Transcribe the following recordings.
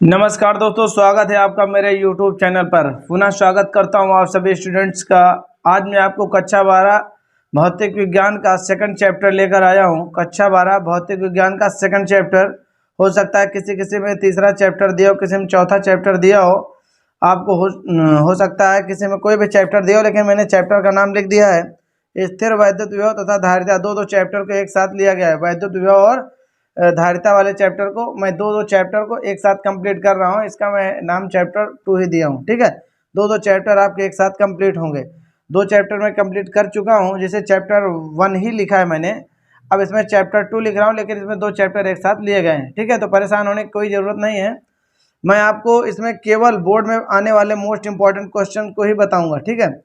नमस्कार दोस्तों, स्वागत है आपका मेरे YouTube चैनल पर। पुनः स्वागत करता हूं आप सभी स्टूडेंट्स का। आज मैं आपको कक्षा 12 भौतिक विज्ञान का सेकंड चैप्टर लेकर आया हूं। कक्षा 12 भौतिक विज्ञान का सेकंड चैप्टर हो सकता है किसी किसी में तीसरा चैप्टर दिया हो, किसी में चौथा चैप्टर दिया हो। आपको हो सकता है किसी में कोई भी चैप्टर दिया हो, लेकिन मैंने चैप्टर का नाम लिख दिया है स्थिर वैद्युत विभव तथा धारिता। दो चैप्टर को एक साथ लिया गया है। वैद्युत विभव और धारिता वाले चैप्टर को मैं दो चैप्टर को एक साथ कंप्लीट कर रहा हूँ। इसका मैं नाम चैप्टर 2 ही दिया हूँ। ठीक है, दो चैप्टर आपके एक साथ कंप्लीट होंगे। दो चैप्टर मैं कंप्लीट कर चुका हूँ, जिसे चैप्टर 1 ही लिखा है मैंने। अब इसमें चैप्टर 2 लिख रहा हूँ, लेकिन इसमें दो चैप्टर एक साथ लिए गए हैं। ठीक है, तो परेशान होने की कोई ज़रूरत नहीं है। मैं आपको इसमें केवल बोर्ड में आने वाले मोस्ट इंपॉर्टेंट क्वेश्चन को ही बताऊँगा। ठीक है,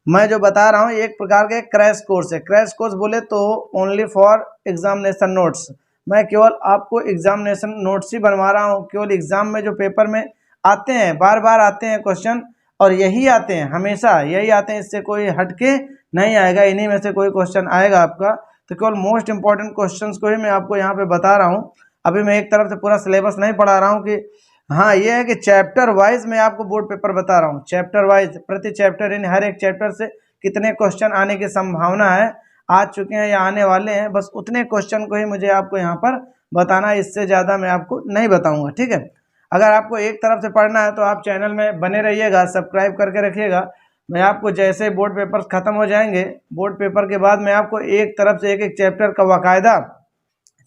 मैं जो बता रहा हूँ एक प्रकार के क्रैश कोर्स है। क्रैश कोर्स बोले तो ओनली फॉर एग्जामिनेशन नोट्स। मैं केवल आपको एग्जामिनेशन नोट्स ही बनवा रहा हूँ। केवल एग्जाम में जो पेपर में आते हैं, बार बार आते हैं क्वेश्चन, और यही आते हैं, हमेशा यही आते हैं, इससे कोई हटके नहीं आएगा। इन्हीं में से कोई क्वेश्चन आएगा आपका। तो केवल मोस्ट इंपॉर्टेंट क्वेश्चंस को ही मैं आपको यहाँ पे बता रहा हूँ। अभी मैं एक तरफ से पूरा सिलेबस नहीं पढ़ा रहा हूँ कि हाँ, ये है कि चैप्टर वाइज मैं आपको बोर्ड पेपर बता रहा हूँ। चैप्टर वाइज, प्रति चैप्टर, यानी हर एक चैप्टर से कितने क्वेश्चन आने की संभावना है, आ चुके हैं या आने वाले हैं, बस उतने क्वेश्चन को ही मुझे आपको यहाँ पर बताना है। इससे ज़्यादा मैं आपको नहीं बताऊँगा। ठीक है, अगर आपको एक तरफ से पढ़ना है तो आप चैनल में बने रहिएगा, सब्सक्राइब करके रखिएगा। मैं आपको जैसे बोर्ड पेपर ख़त्म हो जाएंगे, बोर्ड पेपर के बाद मैं आपको एक तरफ से एक चैप्टर का बाकायदा,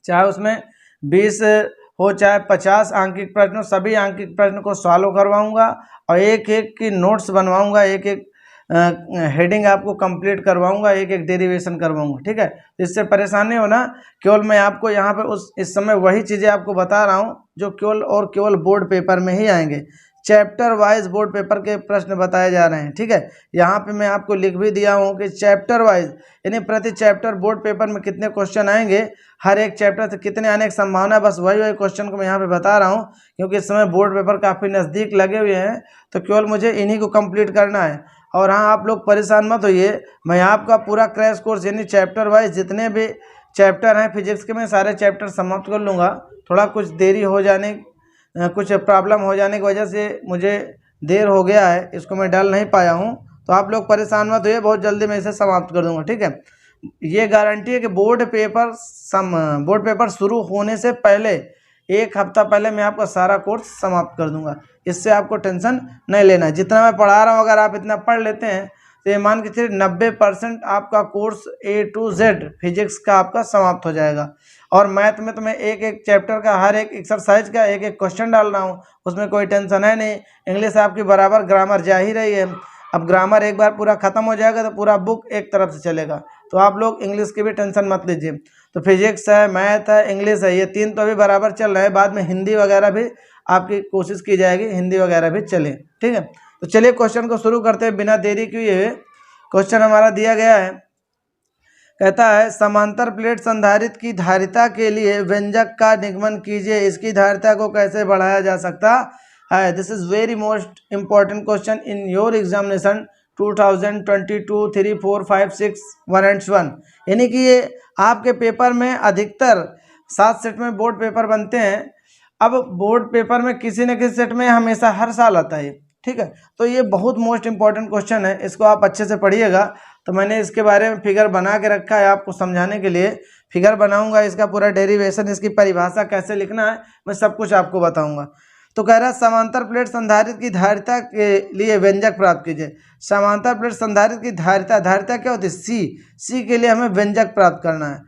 चाहे उसमें 20 हो चाहे 50 आंकिक प्रश्न, सभी आंकिक प्रश्न को सॉल्व करवाऊंगा और एक एक की नोट्स बनवाऊंगा, एक एक हेडिंग आपको कंप्लीट करवाऊंगा, एक एक डेरिवेशन करवाऊंगा। ठीक है, इससे परेशान नहीं होना। केवल मैं आपको यहाँ पे इस समय वही चीज़ें आपको बता रहा हूँ जो केवल और केवल बोर्ड पेपर में ही आएंगे। चैप्टर वाइज बोर्ड पेपर के प्रश्न बताए जा रहे हैं। ठीक है, यहाँ पे मैं आपको लिख भी दिया हूँ कि चैप्टर वाइज, यानी प्रति चैप्टर बोर्ड पेपर में कितने क्वेश्चन आएंगे, हर एक चैप्टर से कितने आने की संभावना है। बस वही क्वेश्चन को मैं यहाँ पे बता रहा हूँ, क्योंकि इस समय बोर्ड पेपर काफ़ी नज़दीक लगे हुए हैं, तो केवल मुझे इन्हीं को कंप्लीट करना है। और हाँ, आप लोग परेशान मत होइए, मैं आपका पूरा क्रैश कोर्स यानी चैप्टर वाइज जितने भी चैप्टर हैं फिजिक्स के, मैं सारे चैप्टर समाप्त कर लूँगा। थोड़ा कुछ देरी हो जाने, कुछ प्रॉब्लम हो जाने की वजह से मुझे देर हो गया है, इसको मैं डाल नहीं पाया हूँ। तो आप लोग परेशान मत होइए, बहुत जल्दी मैं इसे समाप्त कर दूँगा। ठीक है, ये गारंटी है कि बोर्ड पेपर शुरू होने से पहले, एक हफ्ता पहले मैं आपका सारा कोर्स समाप्त कर दूंगा। इससे आपको टेंशन नहीं लेना है। जितना मैं पढ़ा रहा हूँ, अगर आप इतना पढ़ लेते हैं तो ये मान के चलिए 90% आपका course A to Z physics का आपका समाप्त हो जाएगा। और मैथ में तो मैं एक एक चैप्टर का, हर एक एक्सरसाइज का एक एक क्वेश्चन डाल रहा हूँ, उसमें कोई टेंशन है नहीं। इंग्लिश आपकी बराबर, ग्रामर जा ही रही है। अब ग्रामर एक बार पूरा ख़त्म हो जाएगा तो पूरा बुक एक तरफ से चलेगा, तो आप लोग इंग्लिश की भी टेंशन मत लीजिए। तो फिजिक्स है, मैथ है, इंग्लिश है, ये तीन तो अभी बराबर चल रहा है। बाद में हिंदी वगैरह भी आपकी कोशिश की जाएगी, हिंदी वगैरह भी चले। ठीक है, तो चलिए क्वेश्चन को शुरू करते हैं बिना देरी किए। क्वेश्चन हमारा दिया गया है, कहता है समांतर प्लेट संधारित्र की धारिता के लिए व्यंजक का निगमन कीजिए, इसकी धारिता को कैसे बढ़ाया जा सकता है। This is very most important question in your examination 2022 3 4 5 6 1 and 1। यानी कि ये आपके पेपर में अधिकतर 7 सेट में बोर्ड पेपर बनते हैं। अब बोर्ड पेपर में किसी न किसी सेट में हमेशा हर साल आता है। ठीक है, तो ये बहुत मोस्ट इंपॉर्टेंट क्वेश्चन है, इसको आप अच्छे से पढ़िएगा। तो मैंने इसके बारे में फिगर बना के रखा है आपको समझाने के लिए। फिगर बनाऊंगा, इसका पूरा डेरिवेशन, इसकी परिभाषा कैसे लिखना है, मैं सब कुछ आपको बताऊंगा। तो कह रहा है समांतर प्लेट संधारित्र की धारिता के लिए व्यंजक प्राप्त कीजिए। समांतर प्लेट संधारित्र की धारिता क्या होती है, सी के लिए हमें व्यंजक प्राप्त करना है।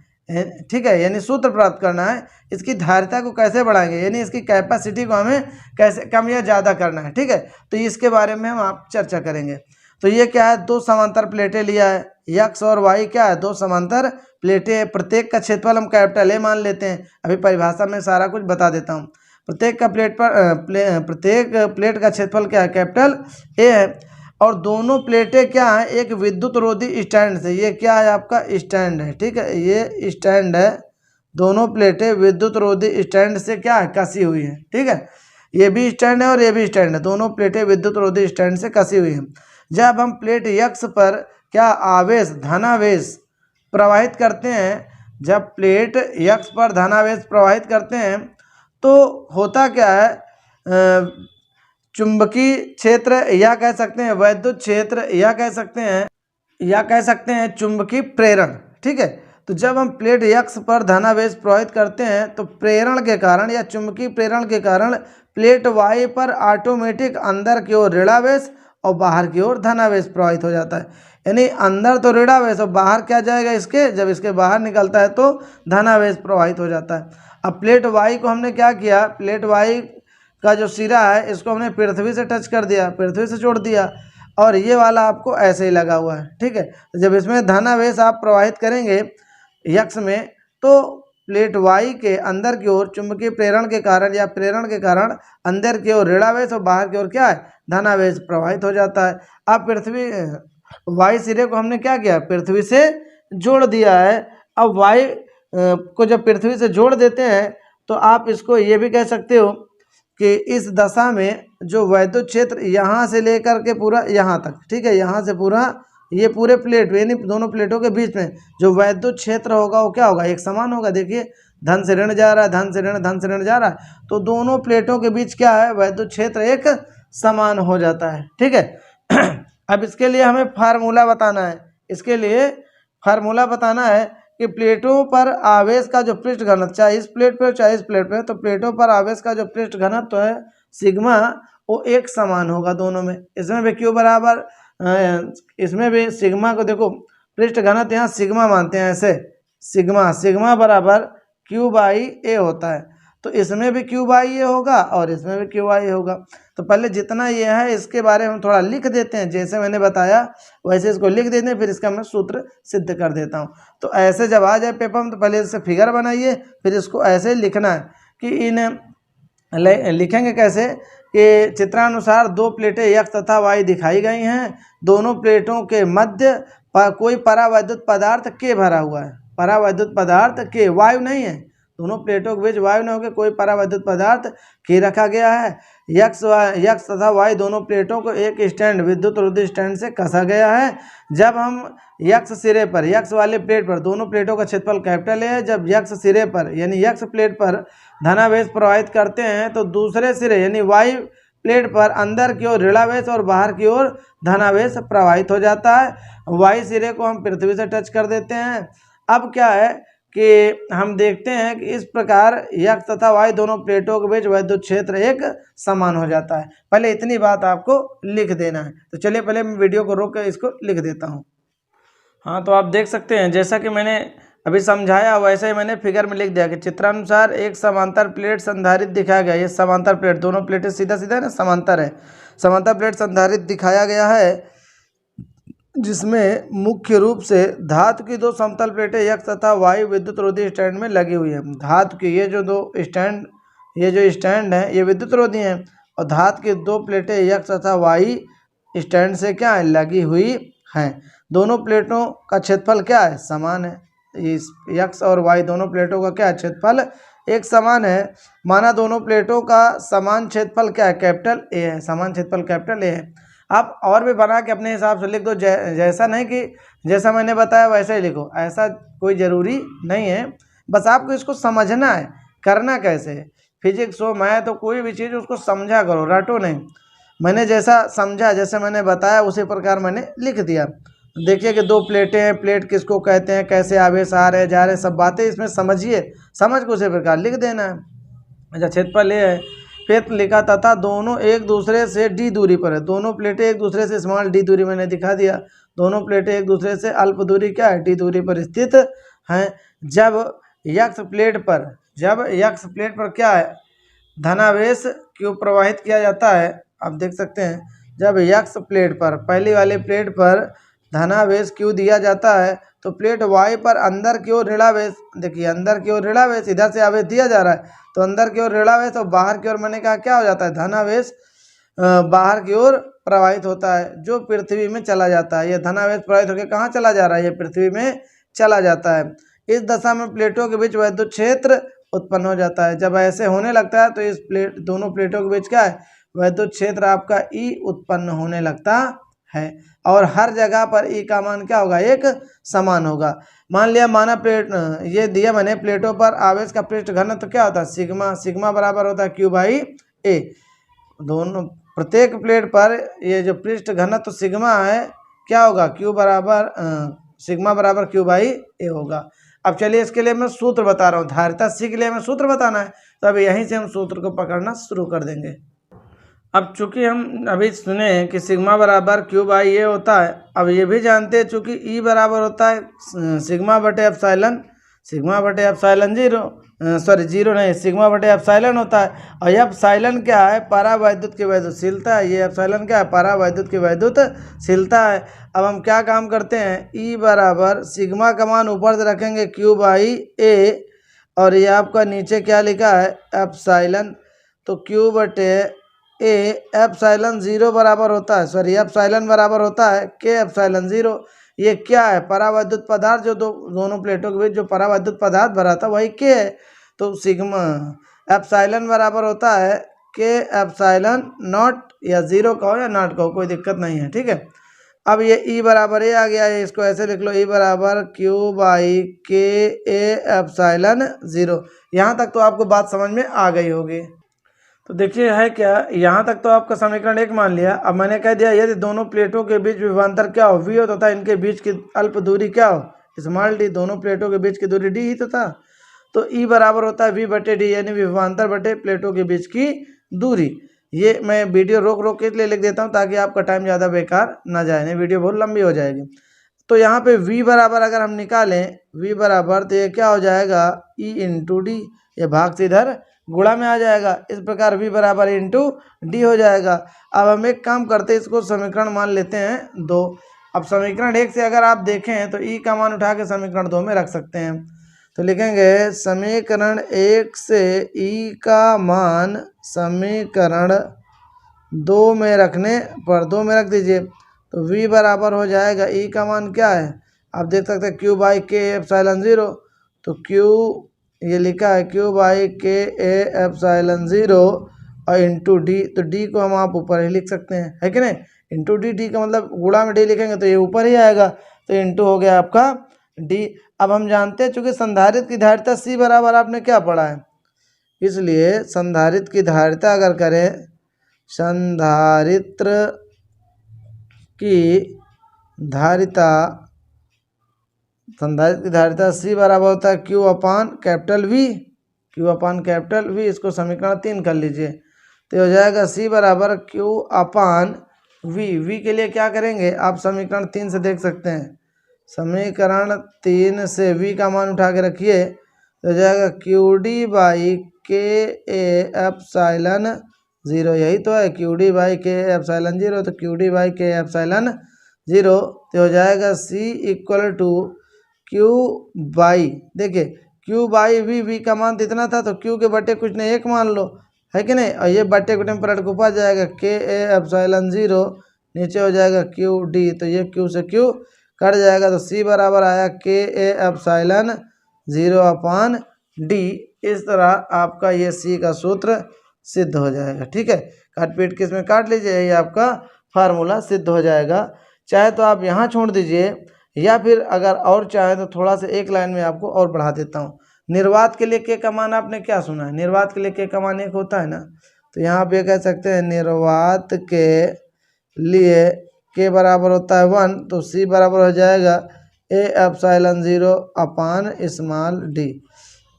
ठीक है, यानी सूत्र प्राप्त करना है। इसकी धारिता को कैसे बढ़ाएंगे, यानी इसकी कैपेसिटी को हमें कैसे कम या ज़्यादा करना है। ठीक है, तो इसके बारे में हम आप चर्चा करेंगे। तो ये क्या है, दो समांतर प्लेटें लिया है, यक्स और वाई क्या है, दो समांतर प्लेटें। प्रत्येक का क्षेत्रफल हम कैपिटल ए मान लेते हैं। अभी परिभाषा में सारा कुछ बता देता हूँ। प्रत्येक प्लेट का क्षेत्रफल क्या है, कैपिटल ए है। और दोनों प्लेटें क्या है, एक विद्युत रोधी स्टैंड से, ये क्या है आपका स्टैंड है। ठीक है, ये स्टैंड है। दोनों प्लेटें विद्युत रोधी स्टैंड से क्या है, कसी हुई है। ठीक है, ये भी स्टैंड है और ये भी स्टैंड है, दोनों प्लेटें विद्युत रोधी स्टैंड से कसी हुई हैं। जब हम प्लेट यक्स पर क्या आवेश, धनावेश प्रवाहित करते हैं, जब प्लेट यक्स पर धनावेश प्रवाहित करते हैं तो होता क्या है, चुंबकीय क्षेत्र या कह सकते हैं वैद्युत क्षेत्र या कह सकते हैं चुंबकीय प्रेरण। ठीक है, तो जब हम प्लेट यक्ष पर धनावेश प्रवाहित करते हैं तो प्रेरण के कारण या चुंबकीय प्रेरण के कारण प्लेट वाई पर ऑटोमेटिक अंदर की ओर ऋणावेश और बाहर की ओर धनावेश प्रवाहित हो जाता है। यानी अंदर तो ऋणावेश और बाहर क्या जाएगा इसके, जब इसके बाहर निकलता है तो धनावेश प्रवाहित हो जाता है। अब प्लेट वाई को हमने क्या किया, प्लेट वाई का जो सिरा है इसको हमने पृथ्वी से टच कर दिया, पृथ्वी से जोड़ दिया, और ये वाला आपको ऐसे ही लगा हुआ है। ठीक है, तो जब इसमें धनावेश आप प्रवाहित करेंगे यक्ष में तो प्लेट वाई के अंदर की ओर चुंबकीय प्रेरण के कारण या प्रेरण के कारण अंदर की ओर ऋणावेश और बाहर की ओर क्या है, धनावेश प्रवाहित हो जाता है। अब पृथ्वी वाई सिरे को हमने क्या किया, पृथ्वी से जोड़ दिया है। अब वाई को जब पृथ्वी से जोड़ देते हैं तो आप इसको ये भी कह सकते हो कि इस दशा में जो वैद्युत क्षेत्र यहाँ से लेकर के पूरा यहाँ तक, ठीक है, यहाँ से पूरा ये पूरे प्लेट यानी दोनों प्लेटों के बीच में जो वैद्युत क्षेत्र होगा वो क्या होगा, एक समान होगा। देखिए धन से ऋण जा रहा है, धन से ऋण, धन से ऋण जा रहा है, तो दोनों प्लेटों के बीच क्या है, वैद्युत क्षेत्र एक समान हो जाता है। ठीक है अब इसके लिए हमें फार्मूला बताना है, इसके लिए फार्मूला बताना है कि प्लेटों पर आवेश का जो पृष्ठ घनत्व, चाहे इस प्लेट पे चाहे इस प्लेट पे, तो प्लेटों पर आवेश का जो पृष्ठ घनत्व है सिग्मा वो एक समान होगा दोनों में। इसमें भी क्यू बराबर, इसमें भी सिग्मा को देखो पृष्ठ घनत्व यहाँ सिग्मा मानते हैं, ऐसे सिग्मा बराबर क्यू बाई ए होता है, तो इसमें भी क्यू बाई ए होगा और इसमें भी क्यू बाई होगा। तो पहले जितना ये है इसके बारे में थोड़ा लिख देते हैं, जैसे मैंने बताया वैसे इसको लिख देते हैं, फिर इसका मैं सूत्र सिद्ध कर देता हूँ। तो ऐसे जब आ जाए पेपर में तो पहले इससे फिगर बनाइए, फिर इसको ऐसे लिखना है कि इन लिखेंगे कैसे कि चित्रानुसार दो प्लेटें यक्ष तथा वाई दिखाई गई हैं, दोनों प्लेटों के मध्य कोई परावैद्युत पदार्थ के भरा हुआ है, परावैद्युत पदार्थ के, वायु नहीं है, दोनों प्लेटों के बीच वायु न होकर कोई परावैद्युत पदार्थ के रखा गया है। यक्ष तथा वाई दोनों प्लेटों को एक स्टैंड, विद्युत रोधी स्टैंड से कसा गया है। जब हम यक्ष सिरे पर, यक्ष वाले प्लेट पर दोनों प्लेटों का क्षेत्रफल कैपिटल ए है, जब यक्ष सिरे पर यानी यक्ष प्लेट पर धनावेश प्रवाहित करते हैं तो दूसरे सिरे यानी वाई प्लेट पर अंदर की ओर ऋणावेश और बाहर की ओर धनावेश प्रवाहित हो जाता है। वाई सिरे को हम पृथ्वी से टच कर देते हैं। अब क्या है कि हम देखते हैं कि इस प्रकार यक्ष तथा वाई दोनों प्लेटों के बीच वैद्युत क्षेत्र एक समान हो जाता है। पहले इतनी बात आपको लिख देना है। तो चलिए पहले मैं वीडियो को रोक कर इसको लिख देता हूँ। हाँ, तो आप देख सकते हैं जैसा कि मैंने अभी समझाया वैसे ही मैंने फिगर में लिख दिया कि चित्रानुसार एक समांतर प्लेट संधारित दिखाया गया। ये समांतर प्लेट, दोनों प्लेटें सीधा सीधा ना समांतर है, समांतर प्लेट संधारित दिखाया गया है, जिसमें मुख्य रूप से धातु की दो समतल प्लेटें यक्ष तथा वाई विद्युत रोधी स्टैंड में लगी हुई है। धातु की ये जो स्टैंड है ये विद्युत रोधी हैं और धातु की दो प्लेटें यक्ष तथा वाई स्टैंड से क्या है, लगी हुई हैं। दोनों प्लेटों का क्षेत्रफल क्या है, समान है। इस यक्ष और वाई दोनों प्लेटों का क्या है, क्षेत्रफल एक समान है। माना दोनों प्लेटों का समान क्षेत्रफल क्या है, कैपिटल ए है, समान क्षेत्रफल कैपिटल ए है। आप और भी बना के अपने हिसाब से लिख दो, जैसा नहीं कि जैसा मैंने बताया वैसे ही लिखो, ऐसा कोई ज़रूरी नहीं है। बस आपको इसको समझना है, करना कैसे है। फिजिक्स हो, मैथ हो, कोई भी चीज़ उसको समझा करो, रटो नहीं। मैंने जैसा समझा, जैसे मैंने बताया उसी प्रकार मैंने लिख दिया। देखिए कि दो प्लेटें हैं, प्लेट किसको कहते हैं, कैसे आवेश आ रहे जा रहे, सब बातें इसमें समझिए, समझ को उसी प्रकार लिख देना है। अच्छा, क्षेत्रफल ये है, फिर लिखा तथा दोनों एक दूसरे से डी दूरी पर है। दोनों प्लेटें एक दूसरे से स्मॉल डी दूरी मैंने दिखा दिया। दोनों प्लेटें एक दूसरे से अल्प दूरी क्या है, डी दूरी पर स्थित हैं। जब यक्ष प्लेट पर क्या है, धनावेश क्यों प्रवाहित किया जाता है, आप देख सकते हैं। जब यक्ष प्लेट पर, पहली वाली प्लेट पर धनावेश क्यों दिया जाता है तो प्लेट वाई पर अंदर की ओर ऋणावेश, देखिए अंदर की ओर ऋणावेश, इधर से आवेश दिया जा रहा है तो अंदर की ओर ऋणावेश और बाहर की ओर मैंने कहा क्या हो जाता है, धनावेश बाहर की ओर प्रवाहित होता है जो पृथ्वी में चला जाता है। यह धनावेश प्रवाहित होकर कहाँ चला जा रहा है, ये पृथ्वी में चला जाता है। इस दशा में प्लेटों के बीच वैद्युत क्षेत्र उत्पन्न हो जाता है। जब ऐसे होने लगता है तो इस दोनों प्लेटों के बीच क्या है, वैद्युत क्षेत्र आपका ई उत्पन्न होने लगता है और हर जगह पर ई का मान क्या होगा, एक समान होगा। मान लिया माना प्लेट, ये दिया मैंने, प्लेटों पर आवेश का पृष्ठ घनत्व क्या होता है, सिग्मा बराबर होता है क्यू बाई ए। दोनों प्रत्येक प्लेट पर ये जो पृष्ठ घनत्व सिग्मा है क्या होगा, क्यू बराबर सिग्मा बराबर क्यू बाई ए होगा। अब चलिए इसके लिए मैं सूत्र बता रहा हूँ, धारिता सी के लिए हमें सूत्र बताना है, तो अब यहीं से हम सूत्र को पकड़ना शुरू कर देंगे। अब चूंकि हम अभी सुने कि सिग्मा बराबर क्यू बाई ए होता है, अब ये भी जानते हैं चूंकि ई बराबर होता है सिग्मा बटे एप्सिलॉन जीरो, सॉरी जीरो नहीं, सिग्मा बटे एप्सिलॉन होता है। और ये एप्सिलॉन क्या है, परावैद्युत की वैद्युतशीलता है। ये एप्सिलॉन क्या है, परावैद्युत की वैद्युतशीलता है। अब हम क्या काम करते हैं, ई बराबर सिग्मा का मान ऊपर से रखेंगे क्यू बाई ए, और ये आपका नीचे क्या लिखा है एप्सिलॉन, तो क्यू बटे ए एप्सिलॉन जीरो बराबर होता है, सॉरी एप्सिलॉन बराबर होता है के एप्सिलॉन जीरो। ये क्या है, परावैद्युत पदार्थ जो दोनों प्लेटों के बीच जो परावैद्युत पदार्थ भरा था वही के है। तो सिग्मा एप्सिलॉन बराबर होता है के एप्सिलॉन नॉट, या जीरो कहो या नॉट कहो कोई दिक्कत नहीं है, ठीक है। अब ये ई बराबर ए आ गया है, इसको ऐसे लिख लो, ई बराबर क्यू बाई के ए एप्सिलॉन जीरो। यहाँ तक तो आपको बात समझ में आ गई होगी। तो देखिए है क्या, यहाँ तक तो आपका समीकरण एक मान लिया। अब मैंने कह दिया यदि दोनों प्लेटों के बीच विभवांतर क्या हो, वी हो, तथा इनके बीच की अल्प दूरी क्या हो, स्मॉल डी, दोनों प्लेटों के बीच की दूरी डी ही तो था। तो ई बराबर होता है वी बटे डी, यानी विभवांतर बटे प्लेटों के बीच की दूरी। ये मैं वीडियो रोक के इसलिए लिख देता हूँ ताकि आपका टाइम ज़्यादा बेकार ना जाए, नहीं वीडियो बहुत लंबी हो जाएगी। तो यहाँ पे v बराबर अगर हम निकालें, v बराबर तो ये क्या हो जाएगा e इंटू डी, ये भाग से इधर गुणा में आ जाएगा। इस प्रकार v बराबर इंटू डी हो जाएगा। अब हम एक काम करते हैं, इसको समीकरण मान लेते हैं 2। अब समीकरण 1 से अगर आप देखें तो e का मान उठा के समीकरण 2 में रख सकते हैं। तो लिखेंगे समीकरण 1 से e का मान समीकरण 2 में रखने पर 2 में रख दीजिए, तो v बराबर हो जाएगा e का मान क्या है, आप देख सकते हैं q बाई के एप्सिलॉन जीरो। तो q ये लिखा है q बाई के ए एप्सिलॉन जीरो और इंटू डी, तो डी को हम आप ऊपर ही लिख सकते हैं, है कि नहीं। इंटू डी, डी का मतलब गुणा में डी लिखेंगे तो ये ऊपर ही आएगा, तो इंटू हो गया आपका डी। अब हम जानते हैं चूँकि संधारित्र की धारिता सी बराबर आपने क्या पढ़ा है, इसलिए संधारित्र की धारिता अगर करें, संधारित्र की धारिता सी बराबर होता है क्यू अपान कैपिटल वी। इसको समीकरण 3 कर लीजिए, तो हो जाएगा सी बराबर क्यू अपान वी के लिए क्या करेंगे आप समीकरण 3 से देख सकते हैं। समीकरण 3 से वी का मान उठा के रखिए, तो हो जाएगा क्यू डी बाई के ए एप्सिलॉन जीरो, यही तो है क्यू डी बाई के एप्सिलॉन जीरो। तो क्यू डी बाई के एप्सिलॉन जीरो, तो हो जाएगा सी इक्वल टू क्यू बाई, देखिए क्यू बाई वी का मान इतना था, तो क्यू के बटे कुछ नहीं एक मान लो, है कि नहीं। और ये बटे कुटे में पलट को ऊपर जाएगा के ए एप्सिलॉन जीरो, नीचे हो जाएगा क्यू डी, तो ये क्यू से क्यू कट जाएगा, तो सी बराबर आया के A epsilon zero upon D. इस तरह आपका ये सी का सूत्र सिद्ध हो जाएगा, ठीक है। काट पीट के इसमें काट लीजिए, ये आपका फार्मूला सिद्ध हो जाएगा। चाहे तो आप यहाँ छोड़ दीजिए, या फिर अगर और चाहे तो थोड़ा सा एक लाइन में आपको और बढ़ा देता हूँ। निर्वात के लिए के का मान आपने क्या सुना है, निर्वात के लिए के का मान 1 होता है ना, तो यहाँ पे कह सकते हैं निर्वात के लिए के बराबर होता है 1, तो सी बराबर हो जाएगा A epsilon zero upon small D,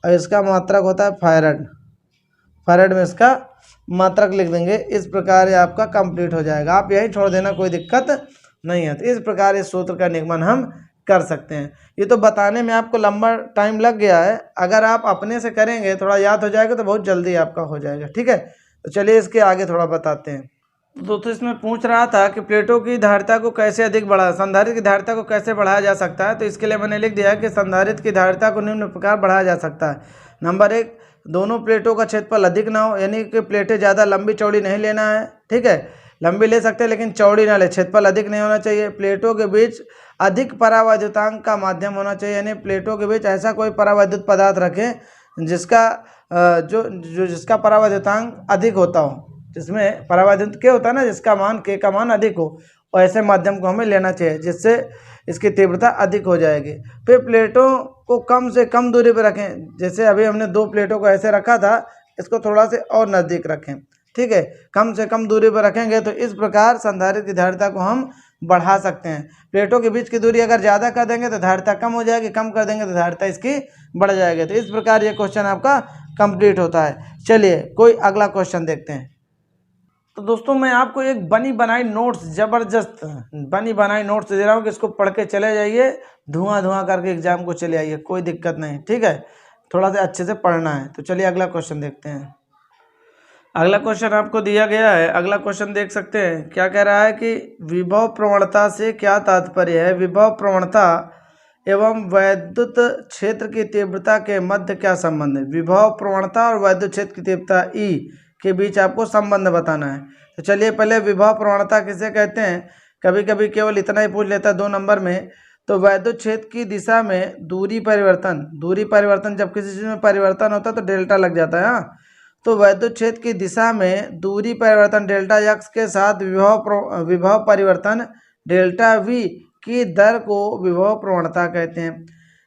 और इसका मात्रक होता है फैराड में इसका मात्रक लिख देंगे। इस प्रकार ये आपका कंप्लीट हो जाएगा, आप यही छोड़ देना, कोई दिक्कत नहीं है। तो इस प्रकार इस सूत्र का निगमन हम कर सकते हैं। ये तो बताने में आपको लंबा टाइम लग गया है, अगर आप अपने से करेंगे थोड़ा याद हो जाएगा तो बहुत जल्दी आपका हो जाएगा, ठीक है। तो चलिए इसके आगे थोड़ा बताते हैं। दोस्तों इसमें पूछ रहा था कि प्लेटों की धारिता को कैसे अधिक बढ़ा, संधारित्र की धारिता को कैसे बढ़ाया जा सकता है। तो इसके लिए मैंने लिख दिया है कि संधारित्र की धारिता को निम्न प्रकार बढ़ाया जा सकता है। नंबर 1, दोनों प्लेटों का क्षेत्रफल अधिक ना हो, यानी कि प्लेटें ज़्यादा लंबी चौड़ी नहीं लेना है, ठीक है। लंबी ले सकते हैं लेकिन चौड़ी ना ले, क्षेत्रफल अधिक नहीं होना चाहिए। प्लेटों के बीच अधिक परावैद्युतांक का माध्यम होना चाहिए, यानी प्लेटों के बीच ऐसा कोई परावैद्युत पदार्थ रखें जिसका परावैद्युतांक अधिक होता हो, जिसमें परावैद्युत के होता है ना, जिसका मान के का मान अधिक हो, और ऐसे माध्यम को हमें लेना चाहिए जिससे इसकी तीव्रता अधिक हो जाएगी। फिर प्लेटों को कम से कम दूरी पर रखें, जैसे अभी हमने 2 प्लेटों को ऐसे रखा था, इसको थोड़ा से और नज़दीक रखें, ठीक है, कम से कम दूरी पर रखेंगे तो इस प्रकार संधारित्र की धारिता को हम बढ़ा सकते हैं। प्लेटों के बीच की दूरी अगर ज़्यादा कर देंगे तो धारिता कम हो जाएगी, कम कर देंगे तो धारिता इसकी बढ़ जाएगी। तो इस प्रकार ये क्वेश्चन आपका कंप्लीट होता है। चलिए कोई अगला क्वेश्चन देखते हैं। तो दोस्तों मैं आपको एक बनी बनाई नोट्स, ज़बरदस्त बनी बनाई नोट्स दे रहा हूँ कि इसको पढ़ के चले जाइए, धुआं धुआं करके एग्जाम को चले आइए, कोई दिक्कत नहीं, ठीक है, थोड़ा सा अच्छे से पढ़ना है। तो चलिए अगला क्वेश्चन देखते हैं। अगला क्वेश्चन आपको दिया गया है, अगला क्वेश्चन देख सकते हैं। क्या कह रहा है कि विभव प्रवणता से क्या तात्पर्य है? विभव प्रवणता एवं वैद्युत क्षेत्र की तीव्रता के मध्य क्या संबंध है? विभव प्रवणता और वैद्युत क्षेत्र की तीव्रता ई के बीच आपको संबंध बताना है। तो चलिए पहले विभव प्रवणता किसे कहते हैं? कभी कभी केवल इतना ही पूछ लेता है 2 नंबर में। तो वैद्युत क्षेत्र की दिशा में दूरी परिवर्तन जब किसी चीज़ में परिवर्तन होता है तो डेल्टा लग जाता है। हाँ, तो वैद्युत क्षेत्र की दिशा में दूरी परिवर्तन डेल्टा एक्स के साथ विभव परिवर्तन डेल्टा वी की दर को विभव प्रवणता कहते हैं।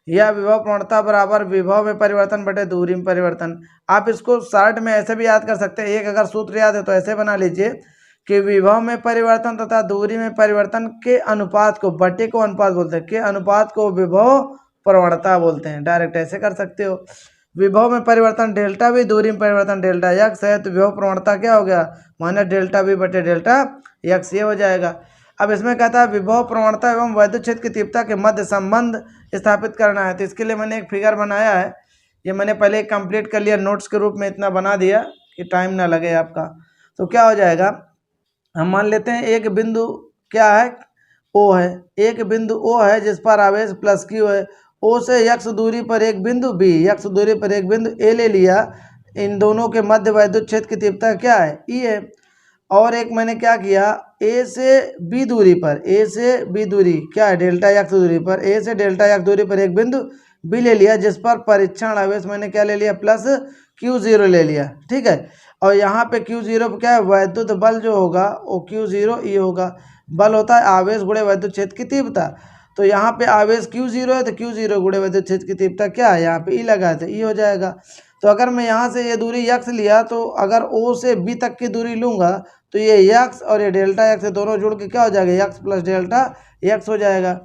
यह विभव प्रवणता बराबर विभव में परिवर्तन बटे दूरी में परिवर्तन। आप इसको शॉर्ट में ऐसे भी याद कर सकते हैं। एक अगर सूत्र याद है तो ऐसे बना लीजिए कि विभव में परिवर्तन तथा दूरी में परिवर्तन के अनुपात को, बटे को अनुपात बोलते हैं, के अनुपात को विभव प्रवणता बोलते हैं। डायरेक्ट ऐसे कर सकते हो। विभव में परिवर्तन डेल्टा वी, दूरी में परिवर्तन डेल्टा एक्स है, तो विभव प्रवणता क्या हो गया? माइनस डेल्टा वी बटे डेल्टा एक्स, ये हो जाएगा। अब इसमें कहता है विभव प्रवणता एवं वैद्युत क्षेत्र की तीव्रता के मध्य संबंध स्थापित करना है। तो इसके लिए मैंने एक फिगर बनाया है, ये मैंने पहले कंप्लीट कर लिया, नोट्स के रूप में इतना बना दिया कि टाइम ना लगे आपका। तो क्या हो जाएगा, हम मान लेते हैं एक बिंदु क्या है, ओ है, एक बिंदु ओ है जिस पर आवेश प्लस क्यू है। ओ से यक्स दूरी पर एक बिंदु बी, यक्स दूरी पर एक बिंदु ए ले लिया। इन दोनों के मध्य वैद्युत क्षेत्र की तीव्रता क्या है? ई है। और एक मैंने क्या किया, ए से बी दूरी पर, ए से बी दूरी क्या है? डेल्टा एक्स दूरी पर, ए से डेल्टा एक्स दूरी पर एक बिंदु बी ले लिया जिस पर परीक्षण आवेश मैंने क्या ले लिया? प्लस Q0 ले लिया, ठीक है। और यहाँ पे Q0 क्या है? वैद्युत बल जो होगा वो Q0 ई होगा। बल होता है आवेश गुणे वैद्युत क्षेत्र की तीव्रता। तो यहाँ पे आवेश Q0 है तो Q0 गुणे वैद्युत क्षेत्र की तीव्रता क्या है? यहाँ पे ई लगा है तो ई हो जाएगा। तो अगर मैं यहाँ से ये दूरी यक्स लिया तो अगर O से B तक की दूरी लूँगा तो ये यक्स और ये डेल्टा एक्स दोनों जुड़ के क्या हो जाएगा? यक्स प्लस डेल्टा एक्स हो जाएगा।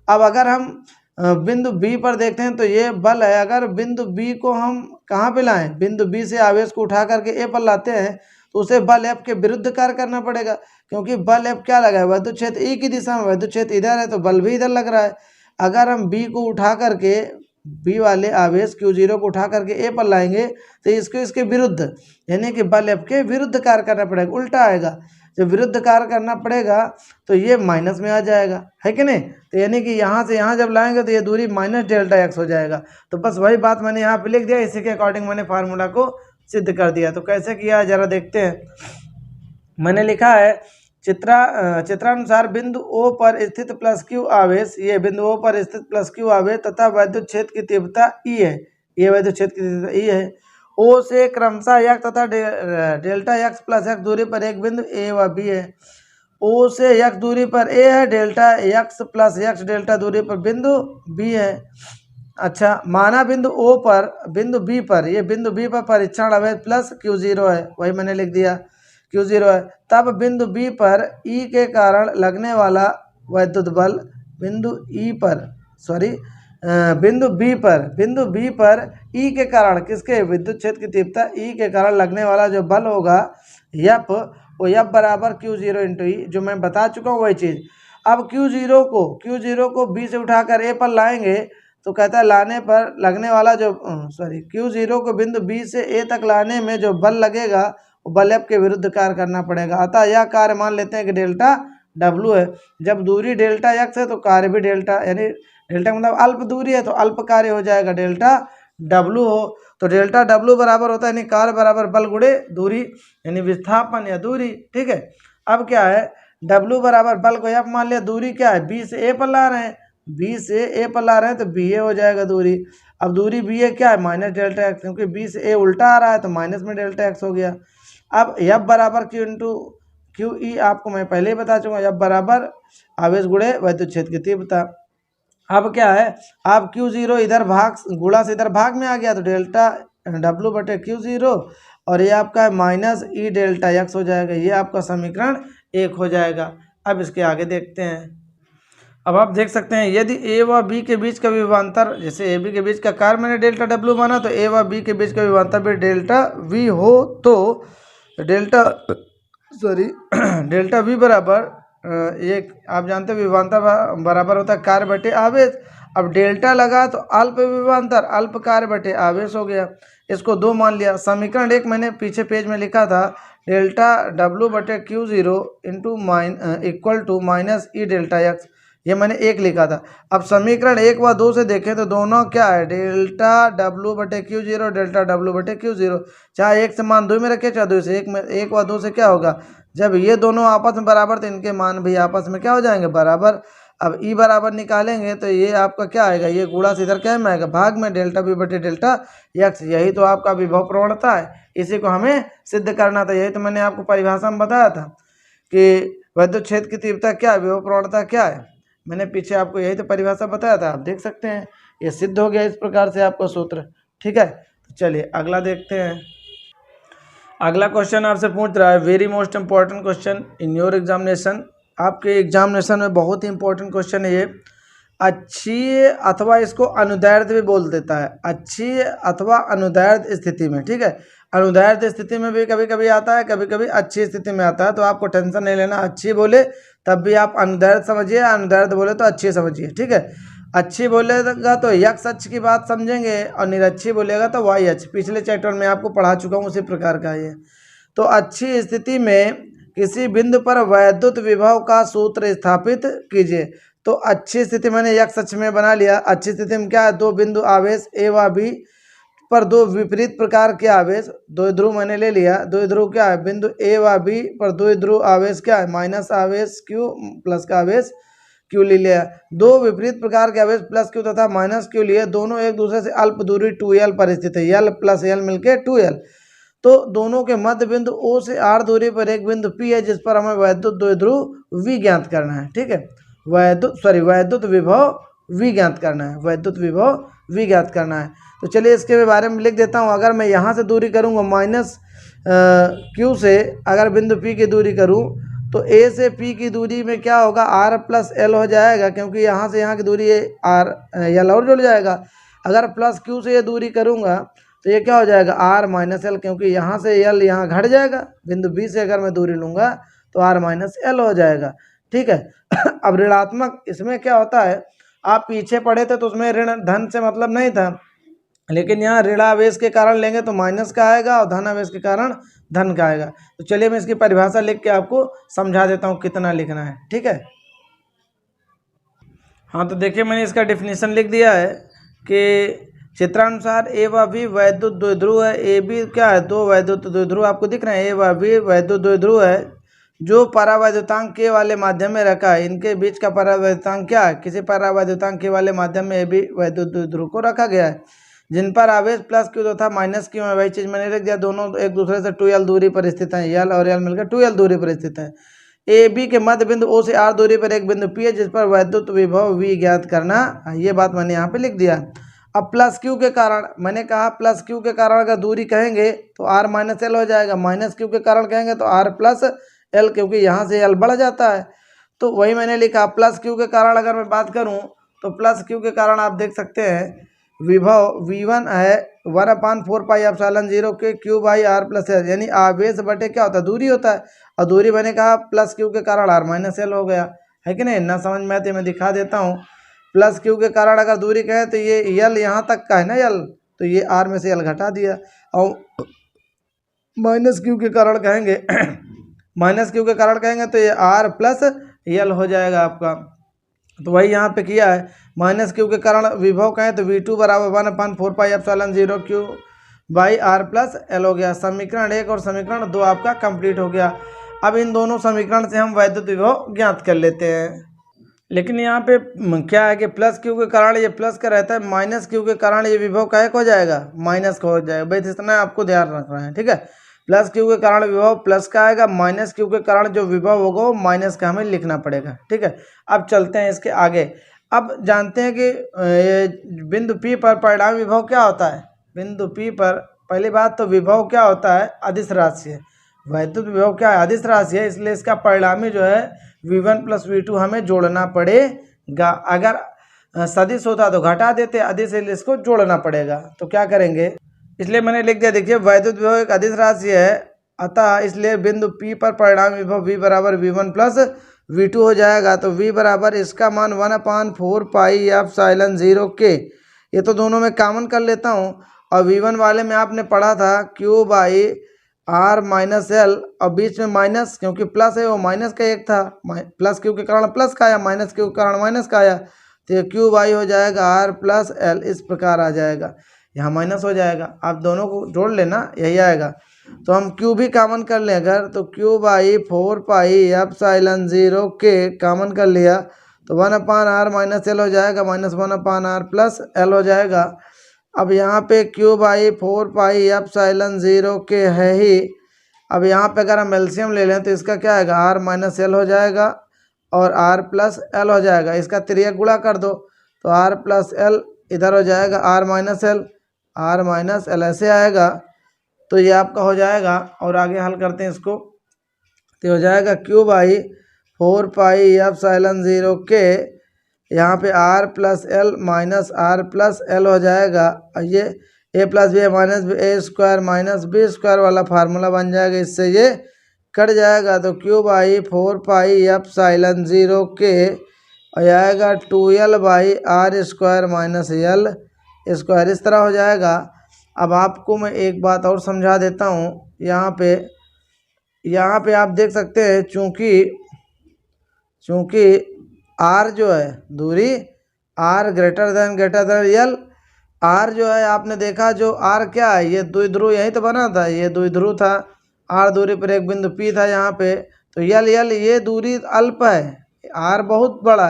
अब अगर हम बिंदु बी पर देखते हैं तो ये बल है। अगर बिंदु बी को हम कहाँ पे लाएं? बिंदु बी से आवेश को उठा करके ए पर लाते हैं तो उसे बल एफ के विरुद्ध कार्य करना पड़ेगा, क्योंकि बल एफ क्या लगा है? वैद्युत क्षेत्र ई की दिशा में, वैद्युत क्षेत्र इधर है तो बल भी इधर लग रहा है। अगर हम बी को उठा करके, बी वाले आवेश Q0 को उठा करके ए पर लाएंगे तो इसको इसके विरुद्ध, यानी कि बल एफ के विरुद्ध कार्य करना पड़ेगा, उल्टा आएगा। जब विरुद्ध कार्य करना पड़ेगा तो ये माइनस में आ जाएगा, है कि नहीं? तो यानी कि यहाँ से यहाँ जब लाएंगे तो ये दूरी माइनस डेल्टा एक्स हो जाएगा। तो बस वही बात मैंने यहाँ पे लिख दिया, इसी के अकॉर्डिंग मैंने फार्मूला को सिद्ध कर दिया। तो कैसे किया है जरा देखते हैं। मैंने लिखा है चित्रानुसार बिंदु O पर स्थित प्लस क्यू आवेश, ये बिंदु O पर स्थित प्लस क्यू आवेश तथा वैद्युत क्षेत्र की तीव्रता ई है, ये वैद्युत क्षेत्र की तीव्रता ई है। O से क्रमशः यक्स तथा डेल्टा एक्स प्लस एक्स दूरी पर एक बिंदु ए व बी है। O से यक्स दूरी पर ए है, delta x plus x delta दूरी पर बिंदु बी है। अच्छा, माना बिंदु O पर, बिंदु B पर, ये बिंदु B पर परीक्षण आवेश प्लस Q0 है, वही मैंने लिख दिया Q0 है। तब बिंदु B पर E के कारण लगने वाला वैद्युत बल बिंदु E पर, सॉरी बिंदु B पर E के कारण, किसके? विद्युत क्षेत्र की तीव्रता E के कारण लगने वाला जो बल होगा यप, वो यप बराबर Q0 इंटू ई, जो मैं बता चुका हूँ वही चीज़। अब Q0 को B से उठाकर A पर लाएंगे तो कहता है लाने पर लगने वाला जो Q0 को बिंदु B से A तक लाने में जो बल लगेगा वो बल एफ के विरुद्ध कार्य करना पड़ेगा। अतः यह कार्य मान लेते हैं कि डेल्टा W है। जब दूरी डेल्टा एक्स है तो कार्य भी डेल्टा, यानी डेल्टा मतलब अल्प दूरी है तो अल्प कार्य हो जाएगा, डेल्टा W हो। तो डेल्टा W बराबर होता है यानी कार्य बराबर बल गुणे दूरी, यानी विस्थापन या दूरी, ठीक है। अब क्या है, W बराबर बल को एफ मान लिया, दूरी क्या है? B से A पर ला रहे हैं, B से A पर ला रहे हैं तो BA हो जाएगा दूरी। अब दूरी BA क्या है? माइनस डेल्टा एक्स, क्योंकि B से A उल्टा आ रहा है तो माइनस में डेल्टा एक्स हो गया। अब एफ बराबर Q इंटू क्यू ई आपको मैं पहले ही बता चुका, एफ बराबर आवेश गुणे वैद्युत क्षेत्र की तीव्रता। अब क्या है, अब Q0 इधर भाग गुणा से इधर भाग में आ गया तो डेल्टा W बटे Q0 और ये आपका है माइनस ई डेल्टा एक्स हो जाएगा। ये आपका समीकरण 1 हो जाएगा। अब इसके आगे देखते हैं। अब आप देख सकते हैं यदि ए व बी के बीच का विभवांतर, जैसे ए बी के बीच का कार्य मैंने डेल्टा डब्ल्यू माना, तो ए व बी के बीच का विभवांतर भी डेल्टा वी हो तो डेल्टा वी बराबर एक, आप जानते हैं विभवांतर बराबर होता है कार्य बटे आवेश। अब डेल्टा लगा तो अल्प विभवांतर अल्प कार्य बटे आवेश हो गया। इसको 2 मान लिया। समीकरण 1 मैंने पीछे पेज में लिखा था डेल्टा डब्ल्यू बटे Q zero into equal to minus E delta X, ये मैंने 1 लिखा था। अब समीकरण 1 व 2 से देखें तो दोनों क्या है, डेल्टा डब्ल्यू बटे क्यू जीरो डेल्टा डब्ल्यू बटे क्यू जीरो, चाहे 1 से मान 2 में रखे चाहे 2 से 1 में। 1 व 2 से क्या होगा, जब ये दोनों आपस में बराबर तो इनके मान भी आपस में क्या हो जाएंगे, बराबर। अब ई बराबर निकालेंगे तो ये आपका क्या आएगा, ये गुणा से इधर क्या में आएगा, भाग में डेल्टा बी बटे डेल्टा एक्स। यही तो आपका विभव प्रवणता है, इसी को हमें सिद्ध करना था। यही तो मैंने आपको परिभाषा में बताया था कि विद्युत क्षेत्र की तीव्रता क्या है, विभव प्रवणता क्या है। मैंने पीछे आपको यही तो परिभाषा बताया था, आप देख सकते हैं ये सिद्ध हो गया इस प्रकार से आपका सूत्र। ठीक है, तो चलिए अगला देखते हैं। अगला क्वेश्चन आपसे पूछ रहा है, very most important question in your examination, आपके एग्जामिनेशन में बहुत ही इंपॉर्टेंट क्वेश्चन है ये। अच्छी अथवा इसको अनुदैर्ध्य भी बोल देता है, अच्छी अथवा अनुदैर्ध्य स्थिति में। ठीक है, अनुदैर्ध्य स्थिति में भी कभी कभी आता है, कभी कभी अच्छी स्थिति में आता है, तो आपको टेंशन नहीं लेना। अच्छी बोले तब भी आप अनुदैर्ध्य समझिए, अनुदैर्ध्य बोले तो अच्छी समझिए। ठीक है, अच्छी बोलेगा तो यक्स अक्ष की बात समझेंगे और निरक्षी बोलेगा तो वाई अक्ष। पिछले चैप्टर में आपको पढ़ा चुका हूँ, उसी प्रकार का ये। तो अच्छी स्थिति में किसी बिंदु पर वैद्युत विभव का सूत्र स्थापित कीजिए। तो अच्छी स्थिति मैंने यक्स अक्ष में बना लिया। अच्छी स्थिति में क्या है, 2 बिंदु आवेश ए व बी पर 2 विपरीत प्रकार के आवेश, 2 ध्रुव मैंने ले लिया। 2 ध्रुव क्या है, बिंदु ए व बी पर 2 ध्रुव आवेश क्या है, माइनस आवेश क्यू प्लस का आवेश क्यू ले लिया। 2 विपरीत प्रकार के आवेश प्लस क्यू तथा माइनस क्यू लिए, दोनों एक दूसरे से अल्प दूरी 2l पर स्थित है। l प्लस l मिलके 2l। तो दोनों के मध्य बिंदु O से r दूरी पर एक बिंदु P है, जिस पर हमें वैद्युत द्विध्रुव V ज्ञात करना है। ठीक है, वैद्युत विभव V ज्ञात करना है, वैद्युत विभव V ज्ञात करना है। तो चलिए इसके बारे में लिख देता हूँ। अगर मैं यहाँ से दूरी करूँगा माइनस Q से, अगर बिंदु P की दूरी करूँ तो A से P की दूरी में क्या होगा, R प्लस L हो जाएगा, क्योंकि यहाँ से यहाँ की दूरी R L और जुड़ जाएगा। अगर प्लस Q से ये दूरी करूँगा तो ये क्या हो जाएगा, R माइनस L, क्योंकि यहाँ से L यहाँ घट जाएगा। बिंदु B से अगर मैं दूरी लूँगा तो R माइनस L हो जाएगा। ठीक है, अब ऋणात्मक इसमें क्या होता है, आप पीछे पढ़े थे तो उसमें ऋण धन से मतलब नहीं था, लेकिन यहाँ ऋणावेश के कारण लेंगे तो माइनस का आएगा और धनावेश के कारण धन का आएगा। तो चलिए मैं इसकी परिभाषा लिख के आपको समझा देता हूँ कितना लिखना है। ठीक है, हाँ तो देखिए मैंने इसका डेफिनेशन लिख दिया है कि चित्रानुसार ए व बी वैद्युत द्विध्रुव है। ए बी क्या है, 2 वैद्युत द्विध्रुव आपको दिख रहे हैं। ए व बी वैद्युत द्विध्रुव है जो परावैद्युतांक के वाले माध्यम में रखा है। इनके बीच का परावैद्युतांक क्या है, किसी परावैद्युतांक के वाले माध्यम में ए बी वैद्युत द्विध्रुव को रखा गया है, जिन पर आवेश प्लस क्यू तथा माइनस क्यू है। वही चीज़ मैंने लिख दिया, दोनों एक दूसरे से 2l दूरी पर स्थित हैं। l और l मिलकर 2l दूरी पर स्थित है। ए बी के मध्य बिंदु O से r दूरी पर एक बिंदु P है, जिस पर वैद्युत विभव V ज्ञात करना। ये बात मैंने यहाँ पे लिख दिया। अब प्लस क्यू के कारण, मैंने कहा प्लस क्यू के कारण अगर दूरी कहेंगे तो r माइनस L हो जाएगा, माइनस क्यू के कारण कहेंगे तो r प्लस L, क्योंकि यहाँ से L बढ़ जाता है। तो वही मैंने लिखा, प्लस क्यू के कारण अगर मैं बात करूँ तो प्लस क्यू के कारण आप देख सकते हैं विभव V1 है 1/4 पाई एप्सिलॉन 0 के Q by r plus L, यानी आवेश बटे क्या होता है, दूरी होता है। और दूरी मैंने कहा प्लस क्यू के कारण r माइनस L हो गया है कि नहीं। ना समझ में आती मैं दिखा देता हूँ। प्लस क्यू के कारण अगर दूरी कहें तो ये L यहाँ तक का है ना L, तो ये r में से L घटा दिया। और माइनस क्यू के कारण कहेंगे माइनस क्यू के कारण कहेंगे तो ये r प्लस L हो जाएगा आपका। तो वही यहाँ पे किया है। माइनस क्यू के कारण विभव कहें तो V2 बराबर 1/4 pi epsilon 0 Q by r plus L हो गया। समीकरण 1 और समीकरण 2 आपका कंप्लीट हो गया। अब इन दोनों समीकरण से हम वैद्युत विभव ज्ञात कर लेते हैं। लेकिन यहाँ पे क्या है कि प्लस क्यू के कारण ये प्लस का रहता है, माइनस क्यू के कारण ये विभव का हो जाएगा, माइनस का हो जाएगा। बस इतना आपको ध्यान रखना है। ठीक है, प्लस क्यू के कारण विभव प्लस का आएगा, माइनस क्यू के कारण जो विभव होगा वो माइनस का हमें लिखना पड़ेगा। ठीक है, अब चलते हैं इसके आगे। अब जानते हैं कि बिंदु P पर परिणामी विभव क्या होता है। बिंदु P पर पहली बात तो विभव क्या होता है, अदिश राशि है। वैद्युत विभव क्या है, अदिश राशि है, इसलिए इसका परिणामी जो है V1 प्लस V2 हमें जोड़ना पड़ेगा। अगर सदिश होता तो घटा देते, अदिश है इसको जोड़ना पड़ेगा। तो क्या करेंगे, इसलिए मैंने लिख दिया, देखिए वैद्युत विभव एक अदिश राशि है, अतः इसलिए बिंदु P पर परिणामी विभव V बराबर V1 प्लस V2 हो जाएगा। तो V बराबर इसका मान 1/4 पाई एप्सिलॉन 0 के, ये तो दोनों में कॉमन कर लेता हूँ। और V1 वाले में आपने पढ़ा था Q by R minus L, और बीच में माइनस, क्योंकि प्लस है वो माइनस का एक था, प्लस Q के कारण प्लस का आया, माइनस Q के कारण माइनस का आया, तो ये Q बाई हो जाएगा R प्लस L, इस प्रकार आ जाएगा। यहाँ माइनस हो जाएगा, आप दोनों को जोड़ लेना, यही आएगा। तो हम Q भी कॉमन कर लें अगर, तो Q बाई 4 पाई एप्सिलॉन 0 के कॉमन कर लिया तो 1/R माइनस L हो जाएगा, माइनस 1/R प्लस L हो जाएगा। अब यहाँ पे Q बाई 4 पाई एप्सिलॉन 0 के है ही। अब यहाँ पे अगर हम एलसीएम ले लें तो इसका क्या आएगा, R माइनस L हो जाएगा और R प्लस L हो जाएगा। इसका त्रियक गुणा कर दो तो R प्लस L इधर हो जाएगा R माइनस L ऐसे आएगा। तो ये आपका हो जाएगा, और आगे हल करते हैं इसको, तो हो जाएगा Q बाई 4 पाई एप्सिलॉन 0 के, यहाँ पे R plus L minus R plus L हो जाएगा। और ये a plus B minus B A square minus B square वाला फार्मूला बन जाएगा, इससे ये कट जाएगा। तो Q बाई 4 पाई एप्सिलॉन 0 के और आएगा 2L by R square minus L square, इस तरह हो जाएगा। अब आपको मैं एक बात और समझा देता हूँ, यहाँ पे आप देख सकते हैं, चूँकि R जो है दूरी, R greater than L, R जो है आपने देखा, जो R क्या है, ये द्विध्रुव यही तो बना था, ये द्विध्रुव था, R दूरी पर एक बिंदु P था यहाँ पे, तो L ये दूरी अल्प है, R बहुत बड़ा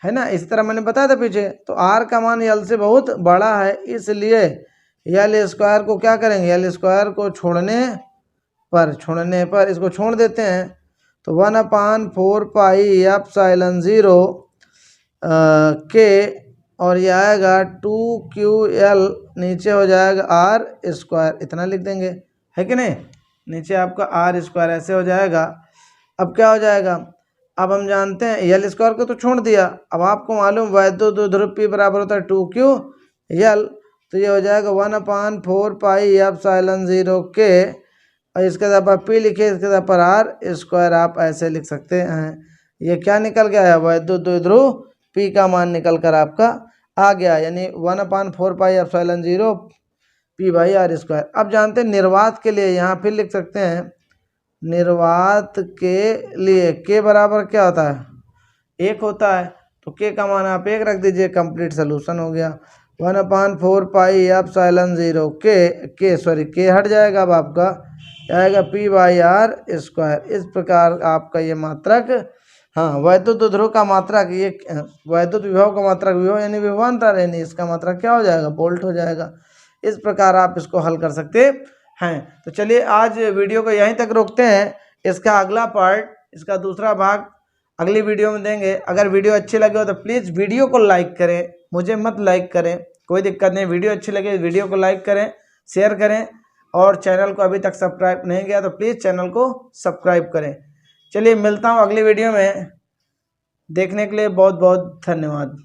है ना, इस तरह मैंने बताया था पीछे। तो R का मान L से बहुत बड़ा है, इसलिए L स्क्वायर को क्या करेंगे, L स्क्वायर को छोड़ने पर इसको छोड़ देते हैं, तो 1/4 पाई एप्सिलॉन 0 के, और ये आएगा 2QL, नीचे हो जाएगा R स्क्वायर, इतना लिख देंगे, है कि नहीं, नीचे आपका R स्क्वायर ऐसे हो जाएगा। अब क्या हो जाएगा, अब हम जानते हैं L स्क्वायर को तो छोड़ दिया, अब आपको मालूम वैद्युत द्विध्रुव P बराबर होता है 2QL, तो ये हो जाएगा 1/4 पाई एप्सिलॉन 0 के, और इसके साथ पर P लिखे, इसके साथ पर R स्क्वायर आप ऐसे लिख सकते हैं। ये क्या निकल के आया, वैद्युत द्विध्रुव P का मान निकल कर आपका आ गया, यानी 1/4 pi epsilon 0 P by R square. अब जानते हैं निर्वात के लिए, यहाँ फिर लिख सकते हैं, निर्वात के लिए K बराबर क्या होता है, 1 होता है, तो K का मान आप 1 रख दीजिए, कंप्लीट सोल्यूशन हो गया। 1/4 पाई एप्सिलॉन 0 K हट जाएगा, अब आपका आएगा P बाई R स्क्वायर। इस प्रकार आपका ये मात्रक, हाँ वैद्युत द्विध्रुव का मात्रक, ये वैद्युत विभव का मात्रक, विभव यानी विभवांतर, यानी इसका मात्रक क्या हो जाएगा, वोल्ट हो जाएगा। इस प्रकार आप इसको हल कर सकते हैं। तो चलिए आज वीडियो को यहीं तक रोकते हैं, इसका अगला पार्ट, इसका दूसरा भाग अगली वीडियो में देंगे। अगर वीडियो अच्छी लगे हो तो प्लीज़ वीडियो को लाइक करें, मुझे मत लाइक करें, कोई दिक्कत नहीं, वीडियो अच्छी लगे वीडियो को लाइक करें, शेयर करें, और चैनल को अभी तक सब्सक्राइब नहीं किया तो प्लीज़ चैनल को सब्सक्राइब करें। चलिए मिलता हूँ अगली वीडियो में, देखने के लिए बहुत बहुत धन्यवाद।